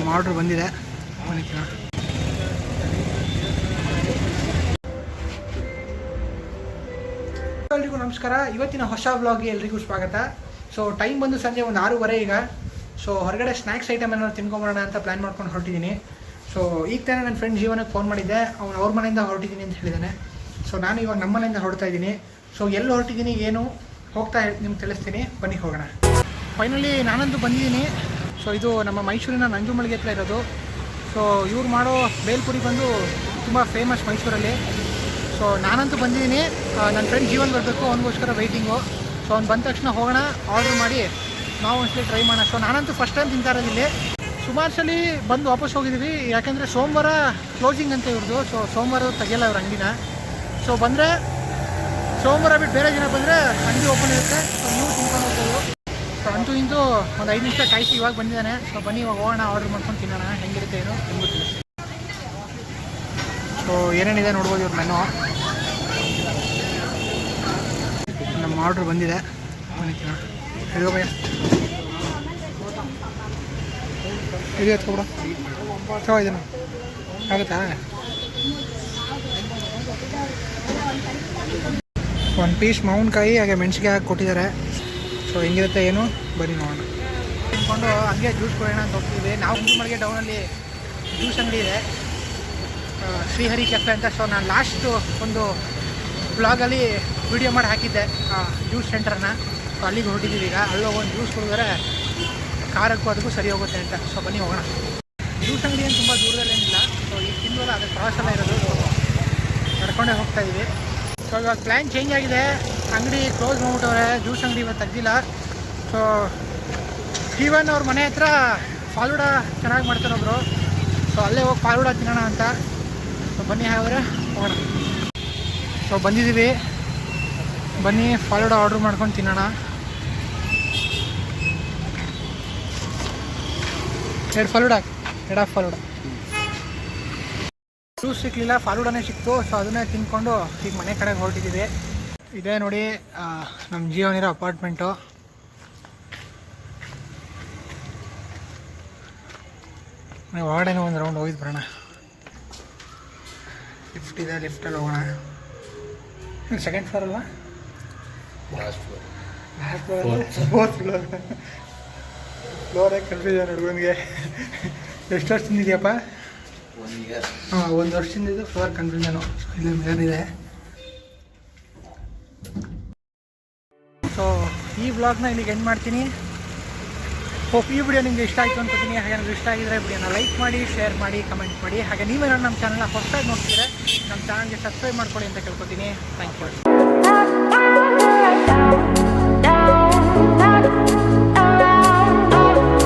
ನಮ್ಮ ಆರ್ಡ್ರ್ ಬಂದಿದೆ. ಎಲ್ರಿಗೂ ನಮಸ್ಕಾರ. ಇವತ್ತಿನ ಹೊಸ ವ್ಲಾಗ್ಗೆ ಎಲ್ರಿಗೂ ಸ್ವಾಗತ. ಸೊ ಟೈಮ್ ಬಂದು ಸಂಜೆ ಒಂದು 6:30 ಈಗ. ಸೊ ಹೊರಗಡೆ ಸ್ನ್ಯಾಕ್ಸ್ ಐಟಮ್ ಏನಾದ್ರು ತಿನ್ಕೊಂಬರೋಣ ಅಂತ ಪ್ಲ್ಯಾನ್ ಮಾಡ್ಕೊಂಡು ಹೊರಟಿದ್ದೀನಿ. ಸೊ ಈಗ ತಾನೇ ನನ್ನ ಫ್ರೆಂಡ್ ಜೀವನಕ್ಕೆ ಫೋನ್ ಮಾಡಿದ್ದೆ. ಅವನು ಅವ್ರ ಮನೆಯಿಂದ ಹೊರಟಿದ್ದೀನಿ ಅಂತ ಹೇಳಿದ್ದಾನೆ. ಸೊ ನಾನು ಇವಾಗ ನಮ್ಮ ಮನೆಯಿಂದ ಹೊರಡ್ತಾ ಇದ್ದೀನಿ. ಸೊ ಎಲ್ಲಿ ಹೊರಟಿದ್ದೀನಿ ಏನು ಹೋಗ್ತಾ ನಿಮ್ಗೆ ತಿಳಿಸ್ತೀನಿ, ಬನ್ನಿ ಹೋಗೋಣ. ಫೈನಲಿ ನಾನಂತೂ ಬಂದಿದ್ದೀನಿ. ಸೊ ಇದು ನಮ್ಮ ಮೈಸೂರಿನ ನಂಜುಮಳಿಗೆ ಹತ್ರ ಇರೋದು. ಸೊ ಇವ್ರು ಮಾಡೋ ಬೇಲ್ಪುರಿ ಬಂದು ತುಂಬ ಫೇಮಸ್ ಮೈಸೂರಲ್ಲಿ. ಸೊ ನಾನಂತೂ ಬಂದಿದ್ದೀನಿ. ನನ್ನ ಫ್ರೆಂಡ್ ಜೀವನ್ ಬರಬೇಕು, ಅವನಿಗೋಸ್ಕರ ವೆಯ್ಟಿಂಗು. ಸೊ ಅವ್ನು ಬಂದ ತಕ್ಷಣ ಹೋಗೋಣ, ಆರ್ಡ್ರ್ ಮಾಡಿ ನಾವು ಒಂದ್ಸಲಿ ಟ್ರೈ ಮಾಡೋಣ. ಸೊ ನಾನಂತೂ ಫಸ್ಟ್ ಟೈಮ್ ತಿಂತಾ ಇರೋದಿಲ್ಲಿ. ಸುಮಾರು ಸಲ ಬಂದು ವಾಪಸ್ ಹೋಗಿದ್ದೀವಿ, ಯಾಕೆಂದರೆ ಸೋಮವಾರ ಕ್ಲೋಸಿಂಗ್ ಅಂತ ಇವ್ರದ್ದು. ಸೊ ಸೋಮವಾರ ತೆಗಿಯಲ್ಲ ಅವ್ರ ಅಂಗಡಿನ. ಸೊ ಬಂದರೆ ಸೋಮವಾರ ಬಿಟ್ಟು ಬೇರೆ ದಿನ ಬಂದರೆ ಅಂಗಡಿ ಓಪನ್ ಇರುತ್ತೆ. ಸೊ ನೀವು ತಿನ್ಕೊಂಡು ಹೋಗ್ಬೋದು. ಸೊ ಅಂತೂ ಇಂತೂ ಒಂದು 5 ನಿಮಿಷ ಕಾಯಿಸಿ ಇವಾಗ ಬಂದಿದ್ದಾನೆ. ಸೊ ಬನ್ನಿ ಇವಾಗ ಹೋಗೋಣ, ಆರ್ಡ್ರ್ ಮಾಡ್ಕೊಂಡು ತಿನ್ನೋಣ. ಹೆಂಗಿರುತ್ತೆ ಏನು ತಿನ್ಬಿಡ್ತೀವಿ. ಸೊ ಏನೇನಿದೆ ನೋಡ್ಬೋದು ಇವ್ರ ಮೆನು. ನಮ್ಮ ಆರ್ಡ್ರ್ ಬಂದಿದೆ. ಹಿಡಿಯೋ ಭಯ ಹಿಡಿಯೋ ಎತ್ಕೊಬಿಡ. ಚೋ ಇದನ್ನು ಆಗುತ್ತಾ? ಒಂದು ಪೀಸ್ ಮಾವಿನಕಾಯಿ ಹಾಗೆ ಮೆಣಸಿಗೆ ಹಾಕಿ ಕೊಟ್ಟಿದ್ದಾರೆ. ಸೊ ಹೆಂಗಿರುತ್ತೆ ಏನು ಬನ್ನಿ ನೋಡೋಣ. ತಿನ್ಕೊಂಡು ಹಂಗೆ ಜ್ಯೂಸ್ ಕೊಡೋಣ ಅಂತ ಹೋಗ್ತೀವಿ. ನಾವು ನಂಜುಮಳಿಗೆ ಟೌನಲ್ಲಿ ಜ್ಯೂಸ್ ಅಂಗಡಿ ಇದೆ, ಶ್ರೀಹರಿ ಕೆಫೆ ಅಂತ. ಸೊ ನಾನು ಲಾಸ್ಟು ಒಂದು ಬ್ಲಾಗಲ್ಲಿ ವಿಡಿಯೋ ಮಾಡಿ ಹಾಕಿದ್ದೆ ಜ್ಯೂಸ್ ಸೆಂಟರ್ನ. ಸೊ ಅಲ್ಲಿಗೆ ಹೊರಟಿದ್ದೀವಿ ಈಗ. ಅಲ್ಲೋಗಿ ಒಂದು ಜ್ಯೂಸ್ ಕುಡಿದ್ರೆ ಖಾರಕ್ಕೂ ಅದಕ್ಕೂ ಸರಿ ಹೋಗುತ್ತೆ ಅಂತ. ಸೊ ಬನ್ನಿ ಹೋಗೋಣ. ಜ್ಯೂಸ್ ಅಂಗಡಿ ಏನು ತುಂಬ ದೂರದಲ್ಲೇನಿಲ್ಲ. ಸೊ ಈಗ ತಿಂದವಲ್ಲ ಅದು ಕ್ರಾಸ್ ಎಲ್ಲ ಇರೋದು. ಸೊ ನಡ್ಕೊಂಡೇ ಹೋಗ್ತಾಯಿದ್ವಿ. ಸೊ ಇವಾಗ ಪ್ಲ್ಯಾನ್ ಚೇಂಜ್ ಆಗಿದೆ. ಅಂಗಡಿ ಕ್ಲೋಸ್ ಮಾಡ್ಬಿಟ್ಟವ್ರೆ, ಜ್ಯೂಸ್ ಅಂಗಡಿ ಇವತ್ತು ತೆಗ್ದಿಲ್ಲ. ಸೊ ಜೀವನ್ ಅವ್ರ ಮನೆ ಹತ್ರ ಫಾಲೂಡಾ ಚೆನ್ನಾಗಿ ಮಾಡ್ತಾರೊಬ್ರು. ಸೊ ಅಲ್ಲೇ ಹೋಗಿ ಫಾಲೂಡಾ ತಿನ್ನೋಣ ಅಂತ. ಸೊ ಬನ್ನಿ ಹಾಗಾದರೆ ಹೋಗೋಣ. ಸೊ ಬಂದಿದ್ದೀವಿ, ಬನ್ನಿ ಫಾಲೂಡಾ ಆರ್ಡ್ರ್ ಮಾಡ್ಕೊಂಡು ತಿನ್ನೋಣ. 2 ಫಾಲೂಡಾ, 2 ಫಾಲೂಡಾ. ಜ್ಯೂಸ್ ಸಿಕ್ಕಲಿಲ್ಲ, ಫಾಲೂಡಾನೇ ಸಿಕ್ತು. ಸೊ ಅದನ್ನೇ ತಿನ್ಕೊಂಡು ಈಗ ಮನೆ ಕಡೆಗೆ ಹೊರಟಿದ್ದೀವಿ. ಇದೇ ನೋಡಿ ನಮ್ಮ ಜೀವನಿರೋ ಅಪಾರ್ಟ್ಮೆಂಟು. ಹೊರಗಡೆನೂ ಒಂದು ರೌಂಡ್ ಹೋಗಿದ್ದು ಬರೋಣ. ಲಿಫ್ಟ್ ಇದೆ, ಲಿಫ್ಟಲ್ಲಿ ಹೋಗೋಣ. ಸೆಕೆಂಡ್ ಫ್ಲೋರ್ ಅಲ್ವಾ? Fourth floor. ಫ್ಲೋರೇ ಕನ್ಫ್ಯೂಷನ್ ಹುಡುಗನಿಗೆ. ಎಷ್ಟು ವರ್ಷದಿಂದ ಇದೆಯಪ್ಪ? 1 ವರ್ಷದಿಂದ ಇದು ಫ್ಲೋರ್ ಕನ್ಫ್ಯೂಷನು. ಇಲ್ಲಿ ಮೇಲಿದೆ. ಸೊ ಈ ವ್ಲಾಗ್ನ ಇಲ್ಲಿಗೆ ಎಂಡ್ ಮಾಡ್ತೀನಿ. ಹೋಪ್ ಈ ವಿಡಿಯೋ ನಿಮಗೆ ಇಷ್ಟ ಆಯಿತು ಅನ್ಕೋತೀನಿ. ಹಾಗೆ ನನಗೆ ಇಷ್ಟ ಆಗಿದ್ರೆ ವಿಡಿಯೋನ ಲೈಕ್ ಮಾಡಿ, ಶೇರ್ ಮಾಡಿ, ಕಮೆಂಟ್ ಮಾಡಿ. ಹಾಗೆ ನೀವೇನಾದ್ರು ನಮ್ಮ ಚಾನಲ್ನ ಹೊಸದಾಗಿ ನೋಡ್ತಿದ್ರೆ ನಮ್ಮ ಚಾನಲ್ಗೆ ಸಬ್ಸ್ಕ್ರೈಬ್ ಮಾಡ್ಕೊಳ್ಳಿ ಅಂತ ಕೇಳ್ಕೊತೀನಿ. Thank you.